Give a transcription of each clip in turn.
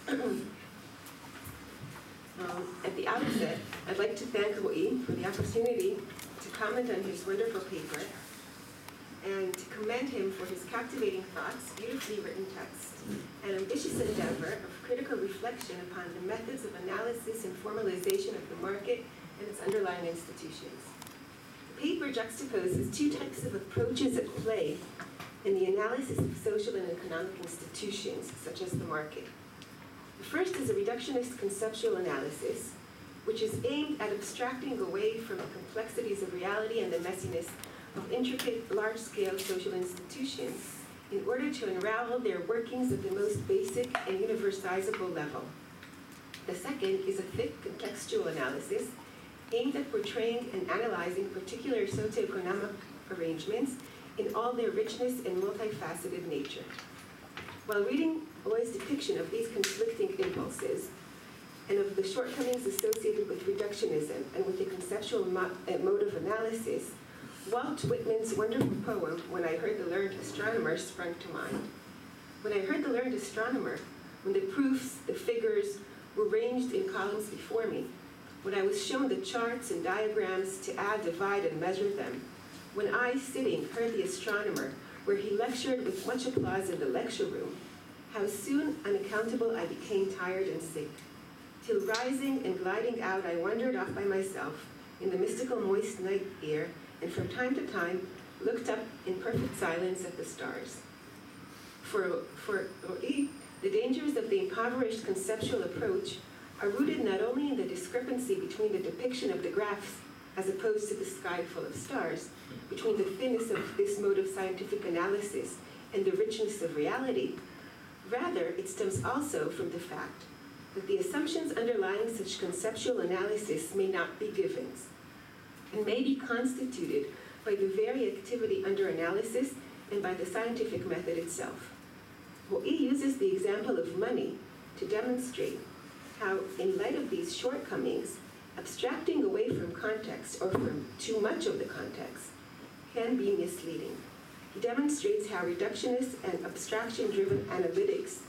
At the outset, I'd like to thank Roy for the opportunity to comment on his wonderful paper and to commend him for his captivating thoughts, beautifully written text, and ambitious endeavor of critical reflection upon the methods of analysis and formalization of the market and its underlying institutions. The paper juxtaposes two types of approaches at play in the analysis of social and economic institutions, such as the market. The first is a reductionist conceptual analysis, which is aimed at abstracting away from the complexities of reality and the messiness of intricate, large-scale social institutions in order to unravel their workings at the most basic and universalizable level. The second is a thick contextual analysis aimed at portraying and analyzing particular socioeconomic arrangements in all their richness and multifaceted nature. While reading Roy's depiction of these conflicting impulses and of the shortcomings associated with reductionism and with the conceptual mode of analysis, Walt Whitman's wonderful poem, When I Heard the Learned Astronomer, sprung to mind. When I heard the learned astronomer, when the proofs, the figures, were ranged in columns before me, when I was shown the charts and diagrams to add, divide, and measure them, when I, sitting, heard the astronomer, where he lectured with much applause in the lecture room, how soon, unaccountable, I became tired and sick. Till rising and gliding out, I wandered off by myself in the mystical moist night air, and from time to time looked up in perfect silence at the stars. For Roy, the dangers of the impoverished conceptual approach are rooted not only in the discrepancy between the depiction of the graphs as opposed to the sky full of stars, between the thinness of this mode of scientific analysis and the richness of reality, rather it stems also from the fact that the assumptions underlying such conceptual analysis may not be givens, and may be constituted by the very activity under analysis and by the scientific method itself. Roy uses the example of money to demonstrate how, in light of these shortcomings, abstracting away from context or from too much of the context can be misleading. He demonstrates how reductionist and abstraction-driven analytics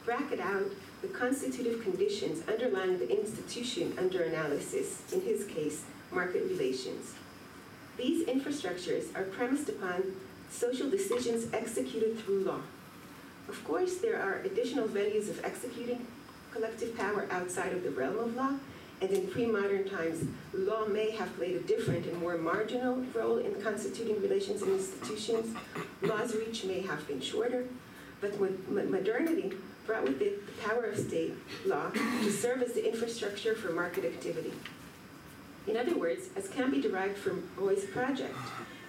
bracket out the constitutive conditions underlying the institution under analysis, in his case, market relations. These infrastructures are premised upon social decisions executed through law. Of course, there are additional venues of executing collective power outside of the realm of law, and in pre-modern times, law may have played a different and more marginal role in constituting relations and institutions. Law's reach may have been shorter, but modernity brought with it the power of state law to serve as the infrastructure for market activity. In other words, as can be derived from Roy's project,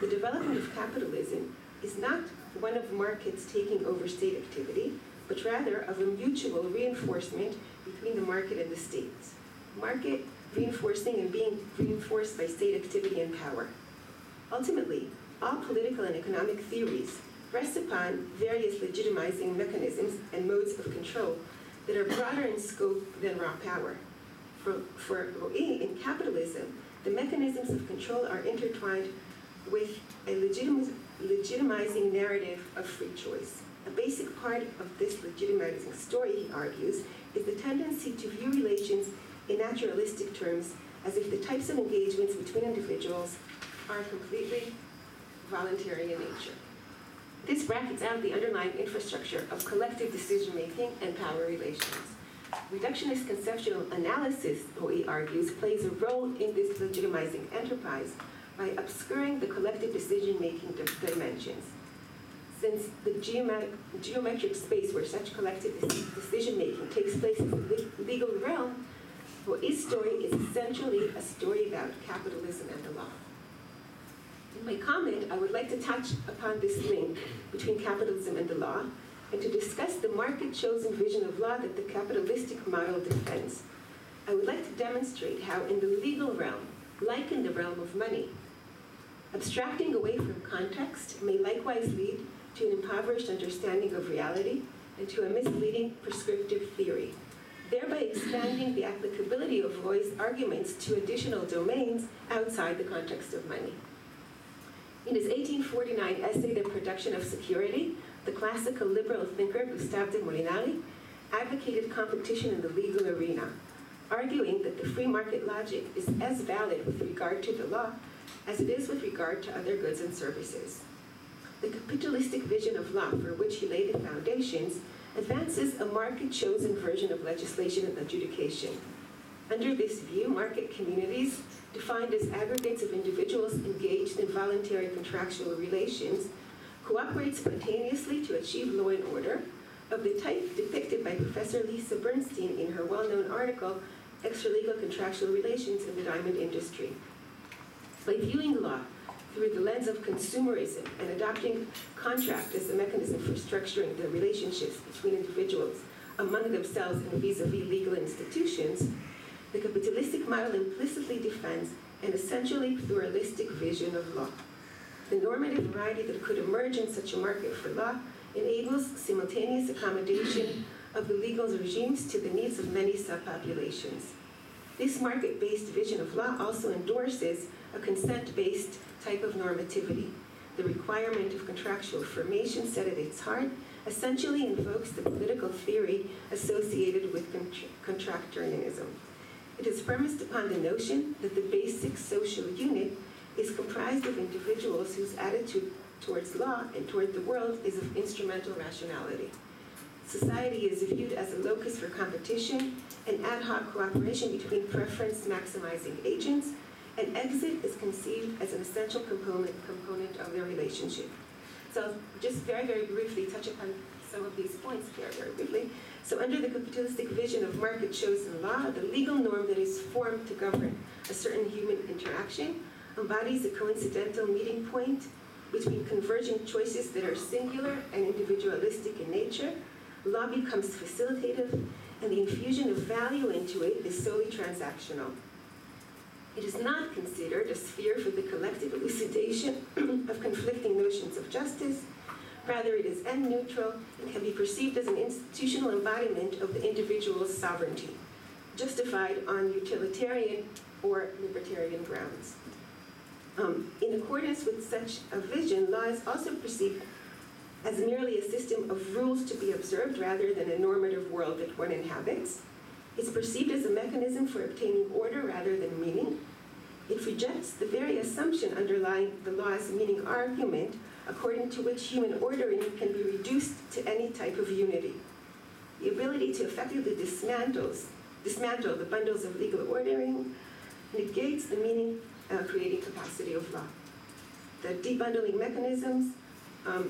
the development of capitalism is not one of markets taking over state activity, but rather of a mutual reinforcement between the market and the states. Market reinforcing and being reinforced by state activity and power. Ultimately, all political and economic theories rest upon various legitimizing mechanisms and modes of control that are broader in scope than raw power. For Roy, in capitalism, the mechanisms of control are intertwined with a legitimizing narrative of free choice. A basic part of this legitimizing story, he argues, is the tendency to view relations in naturalistic terms as if the types of engagements between individuals are completely voluntary in nature. This brackets out the underlying infrastructure of collective decision-making and power relations. Reductionist conceptual analysis, Roy argues, plays a role in this legitimizing enterprise by obscuring the collective decision-making dimensions. Since the geometric space where such collective decision-making takes place in the legal realm, Roy's story is essentially a story about capitalism and the law. In my comment, I would like to touch upon this link between capitalism and the law, and to discuss the market-chosen vision of law that the capitalistic model defends. I would like to demonstrate how in the legal realm, like in the realm of money, abstracting away from context may likewise lead to an impoverished understanding of reality and to a misleading prescriptive theory, thereby expanding the applicability of Roy's arguments to additional domains outside the context of money. In his 1849 essay, The Production of Security, the classical liberal thinker Gustave de Molinari advocated competition in the legal arena, arguing that the free market logic is as valid with regard to the law as it is with regard to other goods and services. The capitalistic vision of law, for which he laid the foundations, advances a market-chosen version of legislation and adjudication. Under this view, market communities, defined as aggregates of individuals engaged in voluntary contractual relations, cooperate spontaneously to achieve law and order, of the type depicted by Professor Lisa Bernstein in her well-known article, Extralegal Contractual Relations in the Diamond Industry. By viewing law through the lens of consumerism and adopting contract as a mechanism for structuring the relationships between individuals among themselves and vis-a-vis legal institutions, the capitalistic model implicitly defends an essentially pluralistic vision of law. The normative variety that could emerge in such a market for law enables simultaneous accommodation of the legal regimes to the needs of many subpopulations. This market-based vision of law also endorses a consent-based type of normativity. The requirement of contractual formation set at its heart essentially invokes the political theory associated with contractarianism. It is premised upon the notion that the basic social unit is comprised of individuals whose attitude towards law and toward the world is of instrumental rationality. Society is viewed as a locus for competition and ad hoc cooperation between preference-maximizing agents, and exit is conceived as an essential component of their relationship. So I'll just very, very briefly touch upon some of these points very, very briefly. So under the capitalistic vision of market-chosen law, the legal norm that is formed to govern a certain human interaction embodies a coincidental meeting point between converging choices that are singular and individualistic in nature. Law becomes facilitative, and the infusion of value into it is solely transactional. It is not considered a sphere for the collective elucidation of conflicting notions of justice. Rather, it is end-neutral and can be perceived as an institutional embodiment of the individual's sovereignty, justified on utilitarian or libertarian grounds. In accordance with such a vision, law is also perceived as merely a system of rules to be observed rather than a normative world that one inhabits. It's perceived as a mechanism for obtaining order rather than meaning. It rejects the very assumption underlying the law's meaning argument, according to which human ordering can be reduced to any type of unity. The ability to effectively dismantle the bundles of legal ordering negates the meaning-creating capacity of law. The debundling mechanisms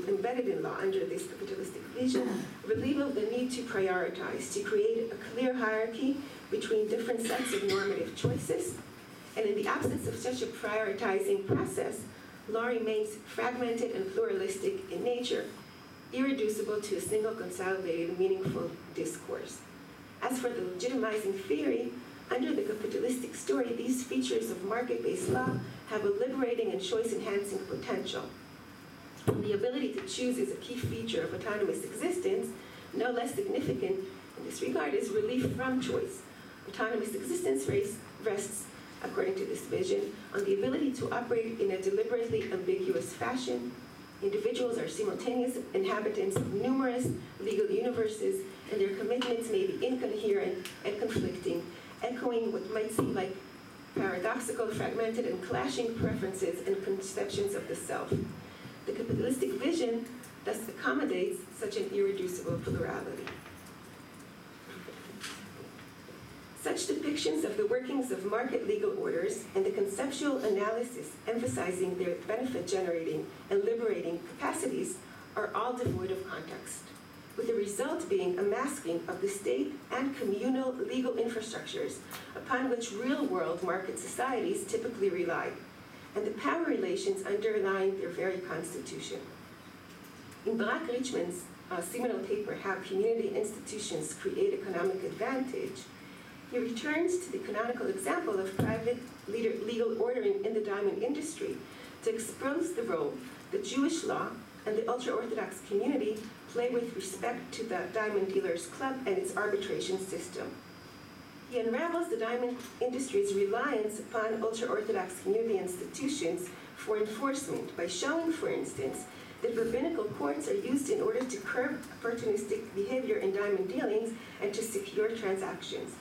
embedded in law under this capitalistic vision relieve of the need to prioritize, to create a clear hierarchy between different sets of normative choices. And in the absence of such a prioritizing process, law remains fragmented and pluralistic in nature, irreducible to a single consolidated, meaningful discourse. As for the legitimizing theory, under the capitalistic story, these features of market-based law have a liberating and choice-enhancing potential. The ability to choose is a key feature of autonomous existence. No less significant in this regard is relief from choice. Autonomous existence rests, according to this vision, on the ability to operate in a deliberately ambiguous fashion. Individuals are simultaneous inhabitants of numerous legal universes, and their commitments may be incoherent and conflicting, echoing what might seem like paradoxical, fragmented, and clashing preferences and conceptions of the self. The capitalistic vision thus accommodates such an irreducible plurality. Such depictions of the workings of market legal orders and the conceptual analysis emphasizing their benefit-generating and liberating capacities are all devoid of context, with the result being a masking of the state and communal legal infrastructures upon which real-world market societies typically rely, and the power relations underlying their very constitution. In Black-Richmond's seminal paper, How Community Institutions Create Economic Advantage, he returns to the canonical example of private legal ordering in the diamond industry to expose the role that Jewish law and the ultra-Orthodox community play with respect to the Diamond Dealers Club and its arbitration system. He unravels the diamond industry's reliance upon ultra-Orthodox community institutions for enforcement by showing, for instance, that rabbinical courts are used in order to curb opportunistic behavior in diamond dealings and to secure transactions.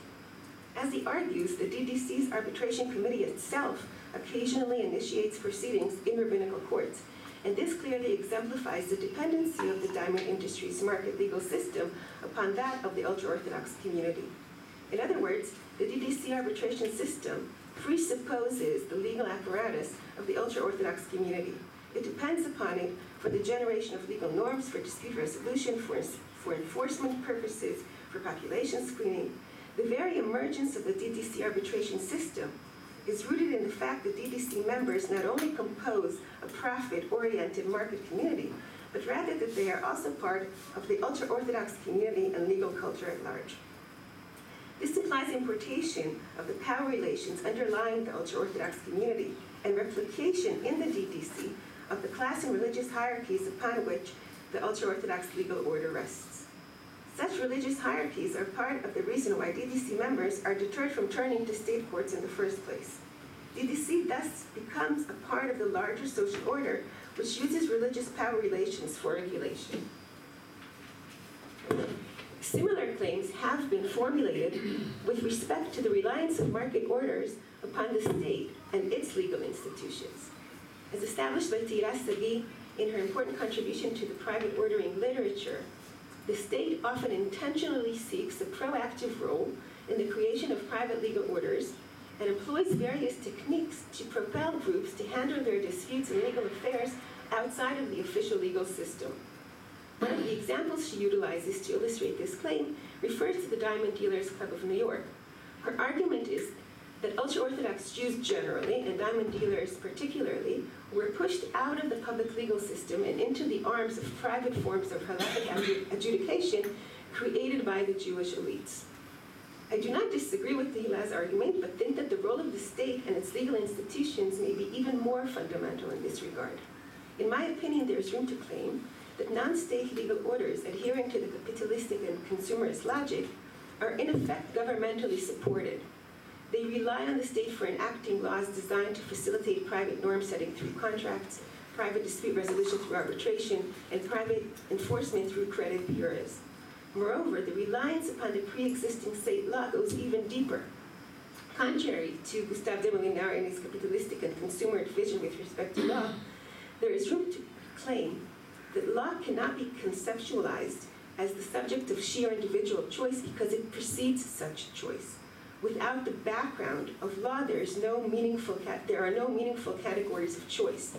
As he argues, the DDC's arbitration committee itself occasionally initiates proceedings in rabbinical courts, and this clearly exemplifies the dependency of the diamond industry's market legal system upon that of the ultra-Orthodox community. In other words, the DDC arbitration system presupposes the legal apparatus of the ultra-Orthodox community. It depends upon it for the generation of legal norms, for dispute resolution, for enforcement purposes, for population screening. The very emergence of the DDC arbitration system is rooted in the fact that DDC members not only compose a profit-oriented market community, but rather that they are also part of the ultra-Orthodox community and legal culture at large. This implies importation of the power relations underlying the ultra-Orthodox community and replication in the DDC of the class and religious hierarchies upon which the ultra-Orthodox legal order rests. Such religious hierarchies are part of the reason why DDC members are deterred from turning to state courts in the first place. DDC thus becomes a part of the larger social order which uses religious power relations for regulation. Similar claims have been formulated with respect to the reliance of market orders upon the state and its legal institutions. As established by Talia in her important contribution to the private ordering literature, the state often intentionally seeks a proactive role in the creation of private legal orders and employs various techniques to propel groups to handle their disputes and legal affairs outside of the official legal system. One of the examples she utilizes to illustrate this claim refers to the Diamond Dealers Club of New York. Her argument is that ultra-Orthodox Jews generally, and diamond dealers particularly, were pushed out of the public legal system and into the arms of private forms of halakhic adjudication created by the Jewish elites. I do not disagree with Tahila's argument, but think that the role of the state and its legal institutions may be even more fundamental in this regard. In my opinion, there is room to claim that non-state legal orders adhering to the capitalistic and consumerist logic are in effect governmentally supported. They rely on the state for enacting laws designed to facilitate private norm setting through contracts, private dispute resolution through arbitration, and private enforcement through credit bureaus. Moreover, the reliance upon the pre-existing state law goes even deeper. Contrary to Gustave de Molinari and his capitalistic and consumer vision with respect to law, there is room to claim that law cannot be conceptualized as the subject of sheer individual choice because it precedes such choice. Without the background of law, there are no meaningful categories of choice.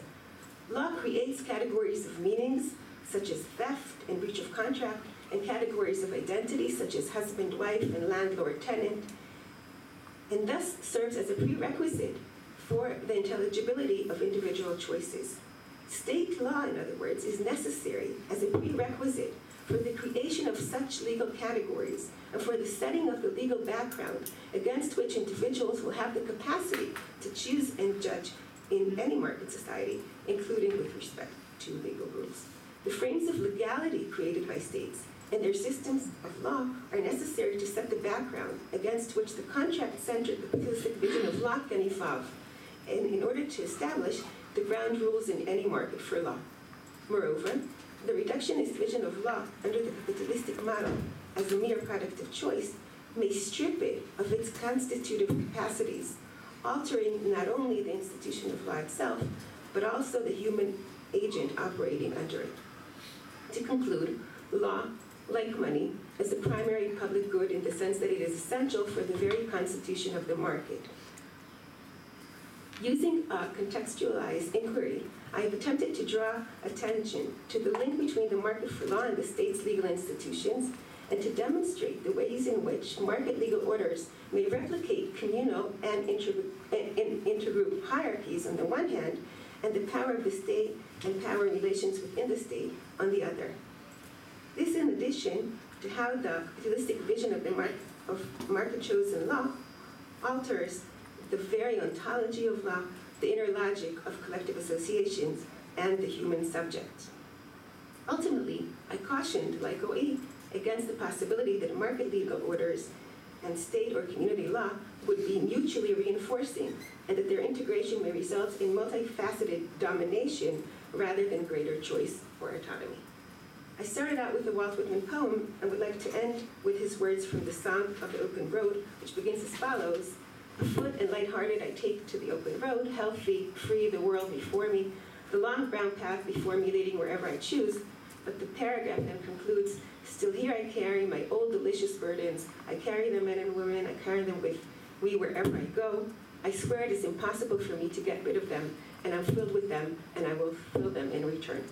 Law creates categories of meanings, such as theft and breach of contract, and categories of identity, such as husband-wife and landlord-tenant, and thus serves as a prerequisite for the intelligibility of individual choices. State law, in other words, is necessary as a prerequisite for the creation of such legal categories and for the setting of the legal background against which individuals will have the capacity to choose and judge in any market society, including with respect to legal rules. The frames of legality created by states and their systems of law are necessary to set the background against which the contract-centered capitalistic vision of law can evolve, and in order to establish the ground rules in any market for law. Moreover, the reductionist vision of law under the capitalistic model as a mere product of choice may strip it of its constitutive capacities, altering not only the institution of law itself, but also the human agent operating under it. To conclude, law, like money, is the primary public good in the sense that it is essential for the very constitution of the market. Using a contextualized inquiry, I have attempted to draw attention to the link between the market for law and the state's legal institutions, and to demonstrate the ways in which market legal orders may replicate communal and intergroup hierarchies on the one hand, and the power of the state and power relations within the state on the other. This, in addition to how the capitalistic vision of the market-chosen law alters the very ontology of law, the inner logic of collective associations, and the human subject. Ultimately, I cautioned, like OE, against the possibility that market legal orders and state or community law would be mutually reinforcing, and that their integration may result in multifaceted domination rather than greater choice or autonomy. I started out with the Walt Whitman poem and would like to end with his words from the Song of the Open Road, which begins as follows: "Afoot and lighthearted I take to the open road, healthy, free, the world before me, the long brown path before me leading wherever I choose." But the paragraph then concludes, "Still here I carry my old delicious burdens. I carry them, men and women, I carry them with me wherever I go. I swear it is impossible for me to get rid of them, and I'm filled with them, and I will fill them in return."